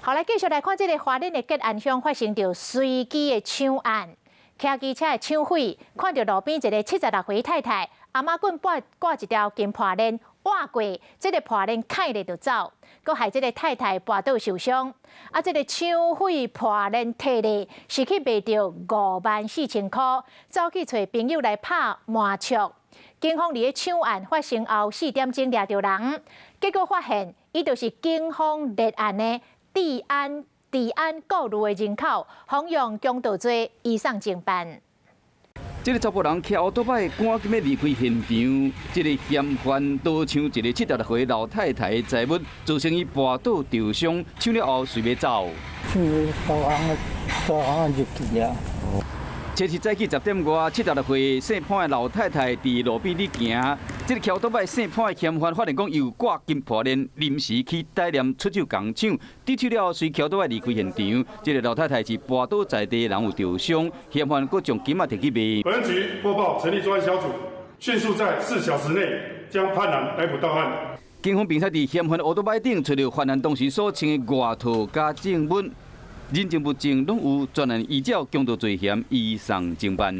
后来继续来看这个花莲的吉安乡发生着随机的抢案，骑机车的抢匪看到路边一个76岁太太，阿妈棍挂一条金破链，挖过，这个破链开了就走，佮害这个太太跋倒受伤。啊，这个抢匪破链摕的是去卖着54000块，走去找朋友来拍麻将。警方伫个抢案发生后4点钟抓着人，结果发现伊就是警方立案的治安顾虑的人口，妨用强盗罪移送侦办。这个查甫人骑奥多摆赶紧要离开现场，这个嫌犯多抢一个76岁老太太的财物，造成伊跋倒受伤，抢了后随要走。就去啊。这是早起10点外，76岁姓潘的老太太伫路边咧行。这个桥倒摆姓潘的嫌犯发现讲有挂金破链，临时去带念出手共抢，抵取了后随桥倒摆离开现场。这个老太太是跋倒在地，人有受伤，嫌犯佫将金仔摕去卖。本局播报成立专案小组，迅速在4小时内将犯人逮捕到案。警方并且伫嫌犯的奥多摆顶找到犯人当时所穿的外套加证物。人证物证拢有，专案依照强盗罪嫌移送侦办。